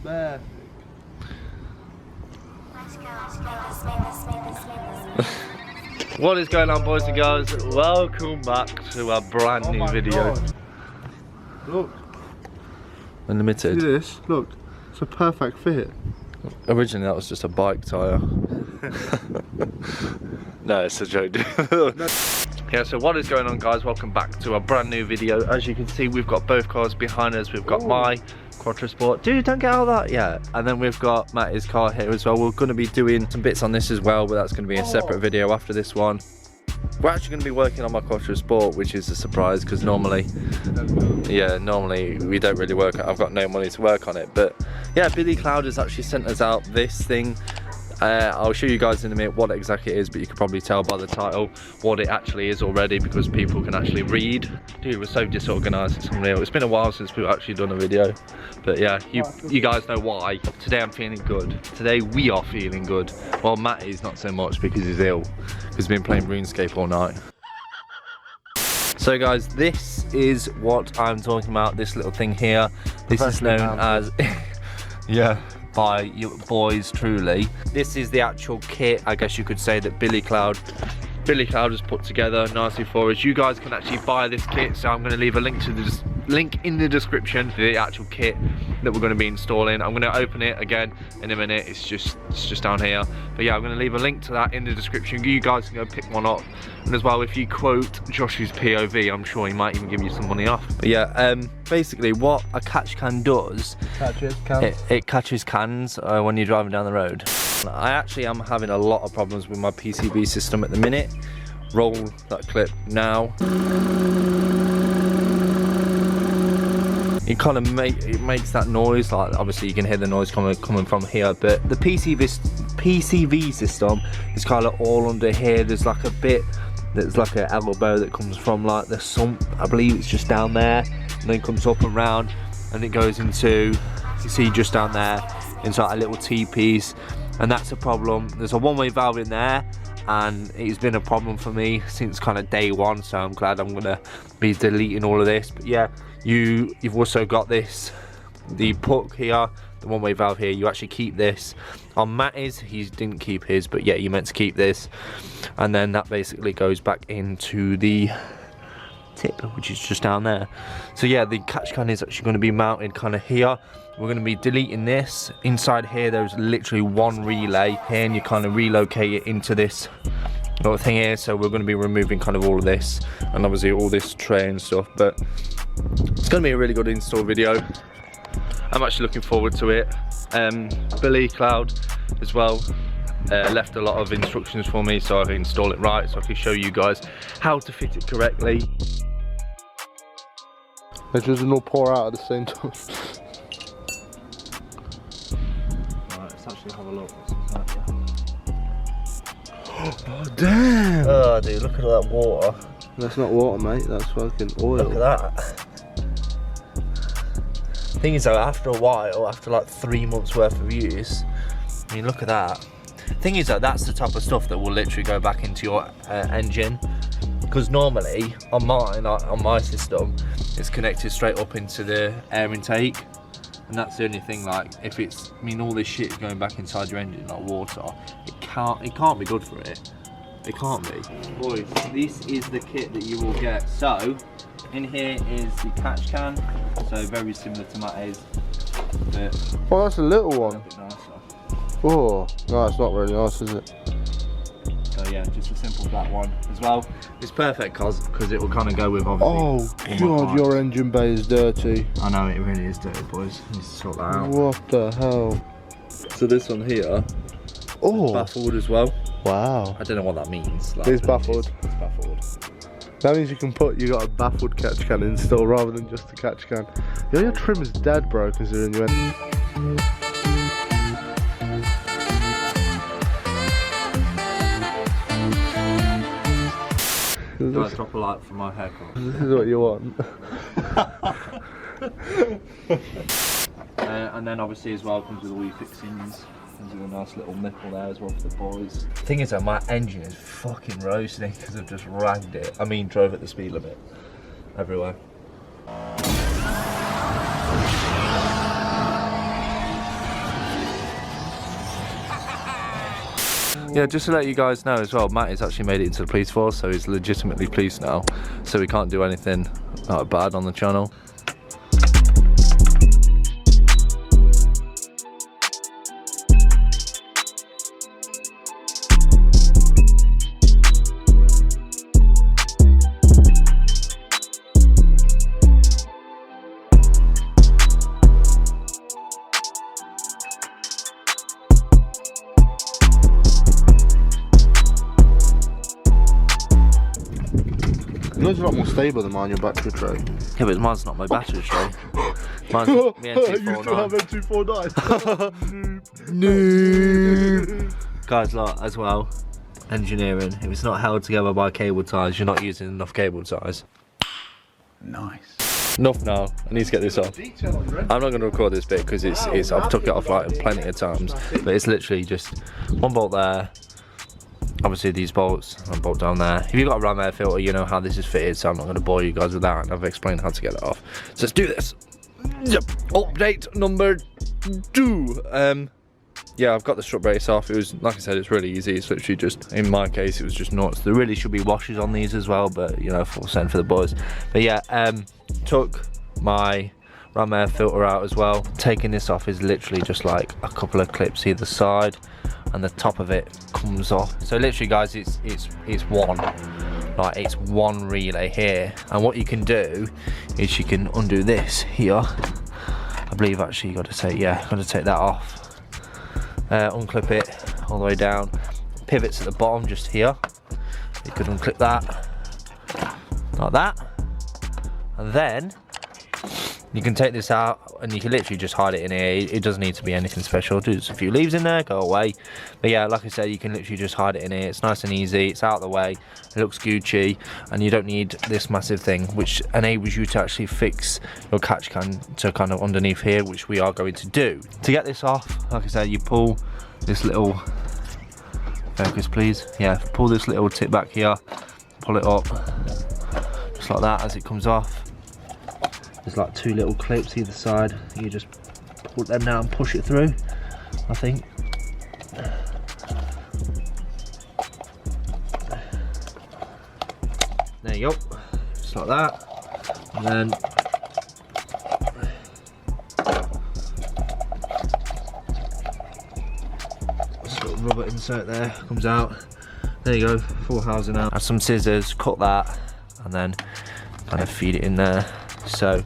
Perfect. What is going on, boys and girls? Welcome back to a brand new video. God. Look. Unlimited. See this? Look. It's a perfect fit. Originally that was just a bike tyre. No, it's a joke. Yeah, so what is going on, guys? Welcome back to a brand new video. As you can see, we've got both cars behind us. We've got my Quattro Sport. Dude, don't get out of that yet. And then we've got Matty's car here as well. We're going to be doing some bits on this as well, but that's going to be a separate video after this one. We're actually going to be working on my Quattro Sport, which is a surprise because normally we don't really work on it. I've got no money to work on it. But yeah, Billy Cloud has actually sent us out this thing. I'll show you guys in a minute what exactly it is, but you can probably tell by the title what it actually is already because people can actually read. Dude, we're so disorganised, it's unreal. It's been a while since we've actually done a video, but yeah, you guys know why. Today I'm feeling good. Today we are feeling good. Well, Matty's not so much because he's ill, because he's been playing RuneScape all night. So guys, this is what I'm talking about, this little thing here. This is known as, yeah, by your boys truly. This is the actual kit, I guess you could say, that Billy Cloud has put together nicely for us. You guys can actually buy this kit, so I'm going to leave a link to the link in the description for the actual kit that we're going to be installing. I'm going to open it again in a minute. It's just down here, but yeah, I'm going to leave a link to that in the description. You guys can go pick one up, and as well, if you quote Josh's POV, I'm sure he might even give you some money off. But yeah, basically what a catch can does, it catches cans when you're driving down the road. I actually am having a lot of problems with my PCV system at the minute. Roll that clip now. It kind of makes that noise, like obviously you can hear the noise coming from here, but the PCV system is kind of all under here. There's like a bit that's like an elbow that comes from like the sump, I believe it's just down there, and then comes up and round, and it goes into, you see just down there, into like a little T-piece, and that's a problem. There's a one-way valve in there, and it's been a problem for me since kind of day one, so I'm glad I'm gonna be deleting all of this. But yeah, you've also got this, the puck here, the one-way valve here. You actually keep this. On Matty's, he didn't keep his, but yeah, you meant to keep this, and then that basically goes back into the tip, which is just down there. So yeah, the catch can is actually going to be mounted kind of here. We're going to be deleting this. Inside here there's literally one relay here, and you kind of relocate it into this little thing here. So we're going to be removing kind of all of this, and obviously all this tray and stuff, but it's going to be a really good install video. I'm actually looking forward to it. Billy Cloud as well left a lot of instructions for me so I can install it right, so I can show you guys how to fit it correctly. It doesn't all pour out at the same time. Right, let's actually have a look. Oh damn! Oh dude, look at all that water. That's not water, mate, that's fucking oil. Look at that. Thing is though, after a while, after like 3 months worth of use, I mean look at that. Thing is though, that's the type of stuff that will literally go back into your engine, because normally on mine, on my system, it's connected straight up into the air intake, and that's the only thing. Like if it's, I mean all this shit is going back inside your engine like water, it can't be good for it. It can't be. Boys, this is the kit that you will get. So in here is the catch can, so very similar to Matty's. Oh, that's a little one. A bit nicer. Oh, no, it's not really nice, is it? So yeah, just a simple black one as well. It's perfect because it will kind of go with obviously. Oh god, your engine bay is dirty. I know, it really is dirty, boys. You need to sort that out. What the hell? So this one here, oh, baffled as well. Wow. I don't know what that means. Like, it's baffled. It's baffled. That means you got a baffled catch can install rather than just a catch can. Yeah, your trim is dead, bro, considering you went. Guys, drop a like for my haircut. This is what you want. And then obviously as well comes with all your fixings. Comes with a nice little nipple there as well for the boys. The thing is though, my engine is fucking roasting because I've just ragged it. I mean, drove at the speed limit everywhere. Yeah, just to let you guys know as well, Matt has actually made it into the police force, so he's legitimately police now, so he can't do anything bad on the channel. Yours is a lot more stable than mine, your battery tray. Yeah, but mine's not my battery tray. Mine's me You still have N249. M249. Noob. Guys, lot as well, engineering. If it's not held together by cable ties, you're not using enough cable ties. Nice. Enough now. I need to get this off. I'm not going to record this bit because it's I've took it off like plenty of times, but it's literally just one bolt there. Obviously these bolts, and bolt down there. If you've got a ram air filter, you know how this is fitted, so I'm not going to bore you guys with that, and I've explained how to get it off. So let's do this. Yep. Update number 2. Yeah, I've got the strut brace off. It was, like I said, it's really easy. It's literally just, in my case, it was just nuts. There really should be washers on these as well, but you know, full send for the boys. But yeah, took my ram air filter out as well. Taking this off is literally just like a couple of clips either side, and the top of it comes off. So literally, guys, it's one, like it's one relay here. And what you can do is you can undo this here. I believe actually you got to take, yeah, got to take that off. Unclip it all the way down. Pivots at the bottom just here. You could unclip that like that, and then you can take this out and you can literally just hide it in here. It doesn't need to be anything special. There's a few leaves in there, go away. But yeah, like I said, you can literally just hide it in here. It's nice and easy, it's out of the way, it looks Gucci, and you don't need this massive thing, which enables you to actually fix your catch can to kind of underneath here, which we are going to do. To get this off, like I said, you pull this little, focus please, yeah, pull this little tip back here, pull it up, just like that as it comes off. There's like 2 little clips either side. You just pull them down and push it through, I think. There you go, just like that. And then this little rubber insert there comes out. There you go, full housing out. Add some scissors, cut that, and then kind of feed it in there. So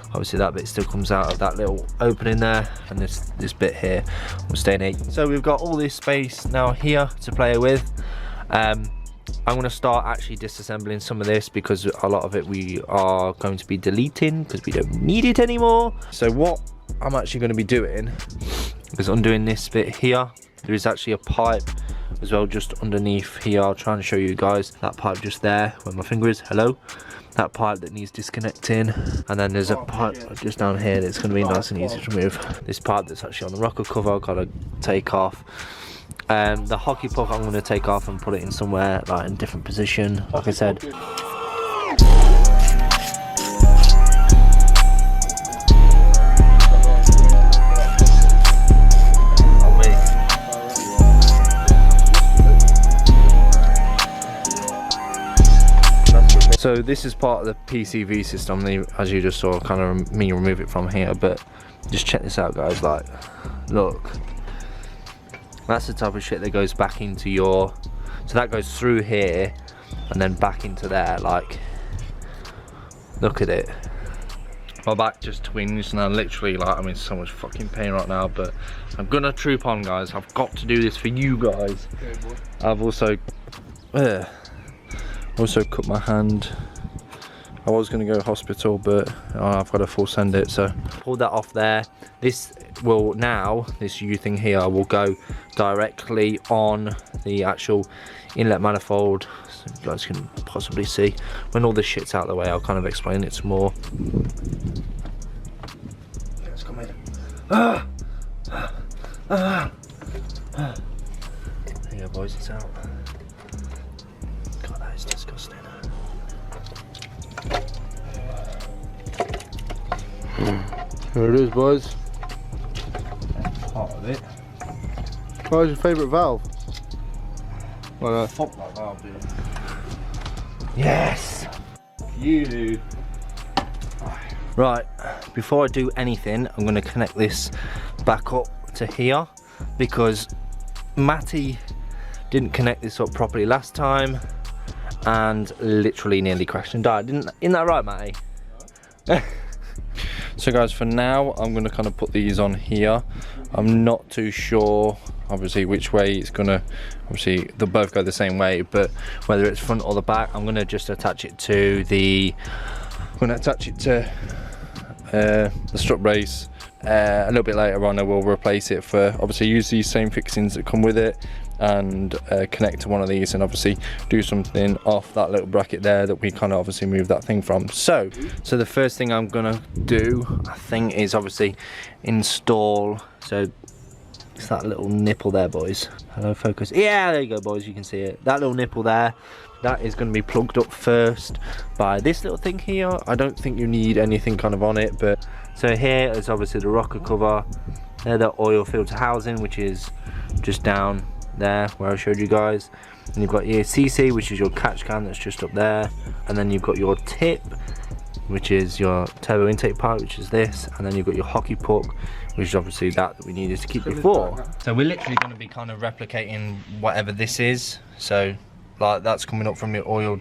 obviously that bit still comes out of that little opening there, and this bit here will stay in it. So we've got all this space now here to play with. I'm going to start actually disassembling some of this because a lot of it we are going to be deleting because we don't need it anymore. So what I'm actually going to be doing is undoing this bit here. There is actually a pipe as well just underneath here. I'll try and show you guys that pipe just there where my finger is. Hello. That pipe that needs disconnecting, and then there's a pipe just down here that's going to be nice and easy to remove. This pipe that's actually on the rocker cover I've got to take off. The hockey puck I'm going to take off and put it in somewhere like in a different position, like I said. So this is part of the PCV system, as you just saw, kind of me remove it from here, but just check this out guys, like, look. That's the type of shit that goes back into your, so that goes through here and then back into there, like, look at it. My back just twinged and I'm literally like, I'm in so much fucking pain right now, but I'm gonna troop on guys. I've got to do this for you guys. I've also cut my hand. I was going to go to hospital, but I've got to full send it, so pulled that off there. This will now, this U thing here will go directly on the actual inlet manifold, so you guys can possibly see. When all this shit's out of the way, I'll kind of explain it some more. Let's come in. There you go boys, it's out. God, that is disgusting. Here it is boys. Part of it. What was your favourite valve? Why not? Fuck that valve, dude. Yes! You, dude. Right, before I do anything, I'm going to connect this back up to here because Matty didn't connect this up properly last time and literally nearly crashed and died. Isn't that right, Matty? No. So guys, for now, I'm going to kind of put these on here. I'm not too sure, obviously, which way it's going to, obviously, they'll both go the same way, but whether it's front or the back, I'm going to just attach it to the, the strut brace. A little bit later on I will replace it for, obviously use these same fixings that come with it and connect to one of these and obviously do something off that little bracket there that we kind of obviously move that thing from. So the first thing I'm gonna do, I think, is obviously install, so it's that little nipple there, boys. Hello, focus. Yeah, there you go, boys, you can see it. That little nipple there, that is going to be plugged up first by this little thing here. I don't think you need anything kind of on it, but so here is obviously the rocker cover. There, the oil filter housing, which is just down there where I showed you guys. And you've got your CC, which is your catch can that's just up there. And then you've got your tip, which is your turbo intake pipe, which is this. And then you've got your hockey puck, which is obviously that we needed to keep before. So we're literally going to be kind of replicating whatever this is. So like that's coming up from your oil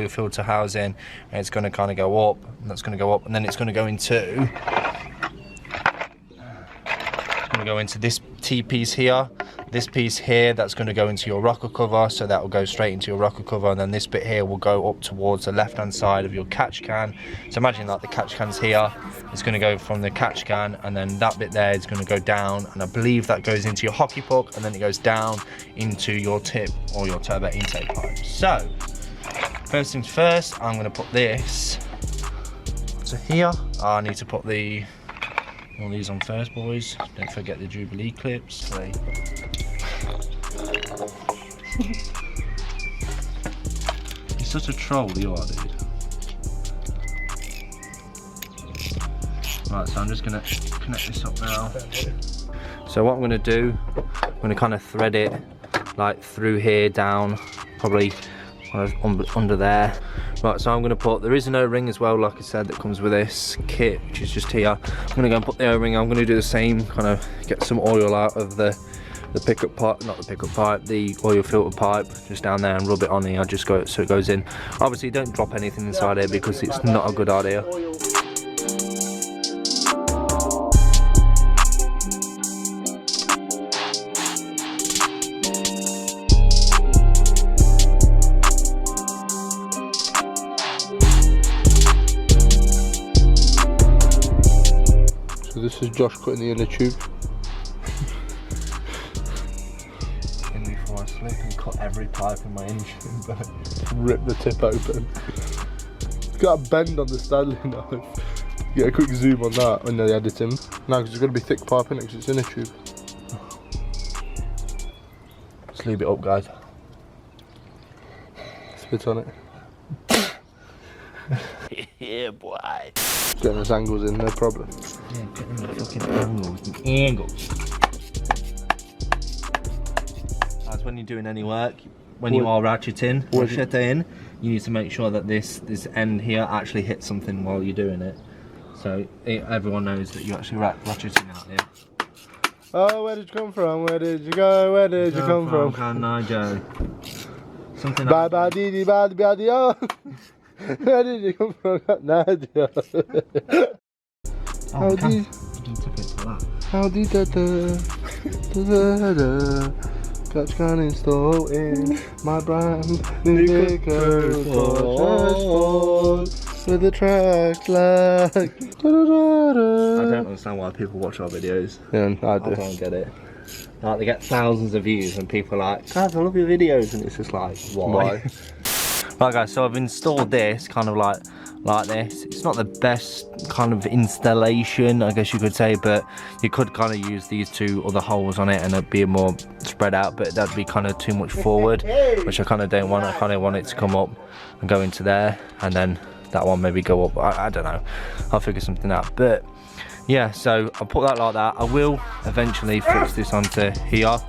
filter housing, and it's going to kind of go up, and that's going to go up, and then it's going to go into this T-piece here. This piece here, that's going to go into your rocker cover, so that will go straight into your rocker cover, and then this bit here will go up towards the left hand side of your catch can. So imagine that the catch can's here, it's going to go from the catch can, and then that bit there is going to go down, and I believe that goes into your hockey puck, and then it goes down into your tip or your turbo intake pipe. So first things first, I'm going to put this to here. I need to put all these on first, boys. Don't forget the Jubilee clips. You're such a troll, you are, dude. Right, so I'm just gonna connect this up now. So what I'm gonna do, I'm gonna kind of thread it like through here down, probably under there. Right, so I'm going to put, there is an O-ring as well, like I said, that comes with this kit, which is just here. I'm going to go and put the O-ring. I'm going to do the same, kind of get some oil out of the pickup pipe, not the pickup pipe, the oil filter pipe, just down there, and rub it on here, just go so it goes in. Obviously don't drop anything inside here because it's not a good idea. This is Josh cutting the inner tube. In before I slip and cut every pipe in my engine, but rip the tip open. It's got a bend on the Stanley knife. Get a quick zoom on that when they edit him. No, because it's going to be thick pipe in it, because it's inner tube. Just leave it up, guys. Spit on it. Yeah, boy. Getting those angles in, no problem. Yeah, getting the fucking angles. That's when you're doing any work, when you are ratcheting, you need to make sure that this end here actually hits something while you're doing it. So everyone knows that you're actually ratcheting out here. Oh, where did you come from? Where did you go? Where did you come from? Can I go? Something like that. Where did you come from? Nadia. Howdy. Howdy da da. Catch can install in my brand new liquor with the track like. I don't understand why people watch our videos. Yeah, I do. I don't get it. Like, they get thousands of views and people are like, guys, I love your videos, and it's just like, why? Right guys, so I've installed this kind of like this. It's not the best kind of installation, I guess you could say, but you could kind of use these two other holes on it and it'd be more spread out, but that'd be kind of too much forward, which I kind of don't want. I kind of want it to come up and go into there, and then that one maybe go up. I don't know, I'll figure something out. But yeah, so I'll put that like that. I will eventually fix this onto here,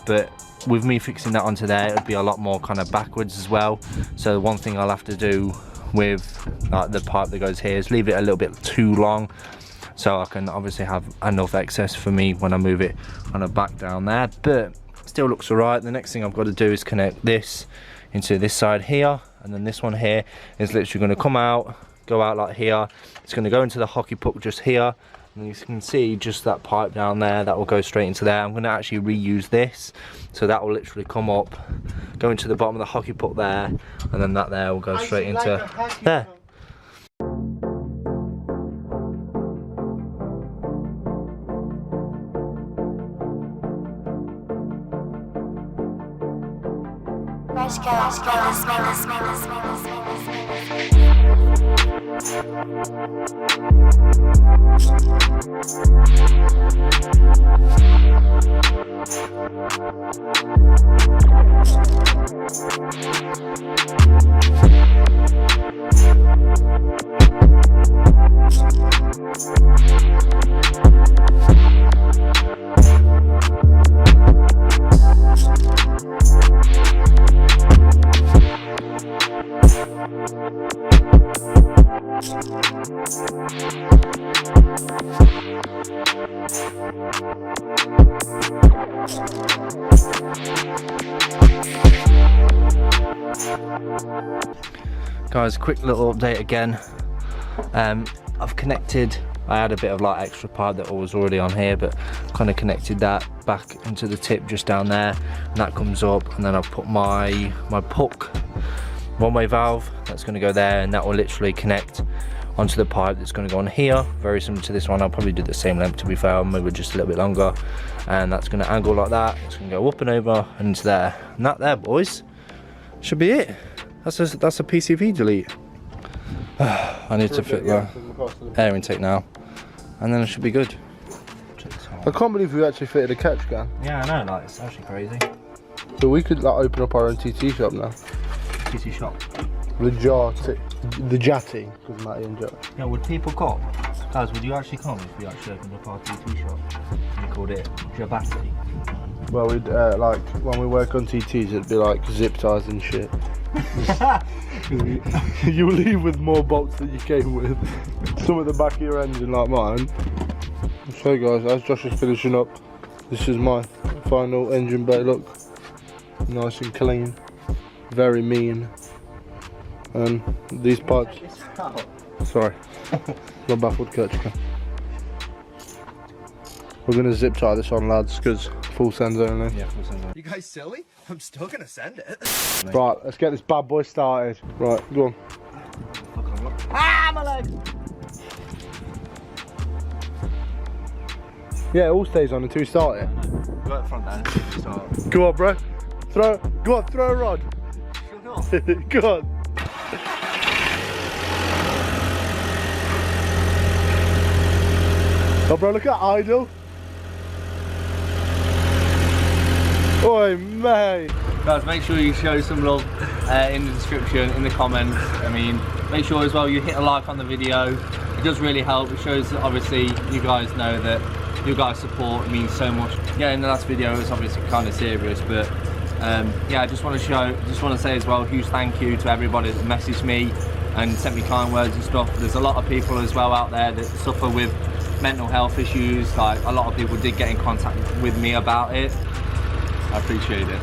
but with me fixing that onto there, it would be a lot more kind of backwards as well. So one thing I'll have to do with like the pipe that goes here is leave it a little bit too long, so I can obviously have enough excess for me when I move it kind of back down there, but still looks alright. The next thing I've got to do is connect this into this side here, and then this one here is literally going to come out, go out like here. It's going to go into the hockey puck just here, and you can see just that pipe down there that will go straight into there. I'm going to actually reuse this, so that will literally come up, go into the bottom of the hockey puck there, and then that there will go straight into there. Guys, quick little update again. I've connected, I had a bit of like extra pipe that was already on here, but kind of connected that back into the tip just down there, and that comes up, and then I've put my puck one-way valve that's going to go there, and that will literally connect onto the pipe that's going to go on here, very similar to this one. I'll probably do the same length, to be fair, maybe just a little bit longer, and that's going to angle like that. It's going to go up and over and into there, and that there, boys, should be it. That's a PCV delete. I need to fit the air intake now, and then it should be good. I can't believe we actually fitted a catch can. Yeah, I know, like, it's actually crazy. So we could like open up our own TT shop now. TT shop. The Jatty, because Matty and Joe. Yeah, would people come? Guys, would you actually come if we actually opened up our TT shop? We called it Jabati. Well, we'd like when we work on TTs, it'd be like zip ties and shit. You leave with more bolts than you came with. Some at the back of your engine, like mine. So, guys, as Josh is finishing up, this is my final engine bay look. Nice and clean, very mean. And these pipes. Sorry, got baffled Critch. We're gonna zip tie this on, lads, because full sends only. Yeah, full sends only. You guys silly? I'm still gonna send it. Right, let's get this bad boy started. Right, go on. Ah, my leg! Yeah, it all stays on until you start it. Go at the front then. Start. Go on, bro. Go on, throw a rod. Shut up. Go on. Oh, bro, look at idle. Oi, mate. Guys, make sure you show some love in the description, in the comments. I mean, make sure as well you hit a like on the video. It does really help. It shows that obviously you guys know that your guys' support means so much. Yeah, in the last video it was obviously kind of serious, but yeah, I just want to say as well, a huge thank you to everybody that messaged me and sent me kind words and stuff. There's a lot of people as well out there that suffer with mental health issues. Like, a lot of people did get in contact with me about it. I appreciate it.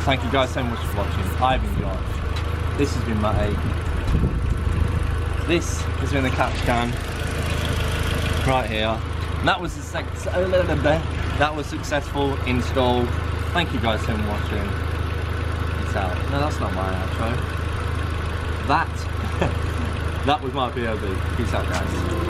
Thank you guys so much for watching. I've enjoyed. This has been Matty. This has been the catch can right here. And that was that was successful install. Thank you guys so much for watching. Peace out. No, that's not my outro. That was my POV. Peace out, guys.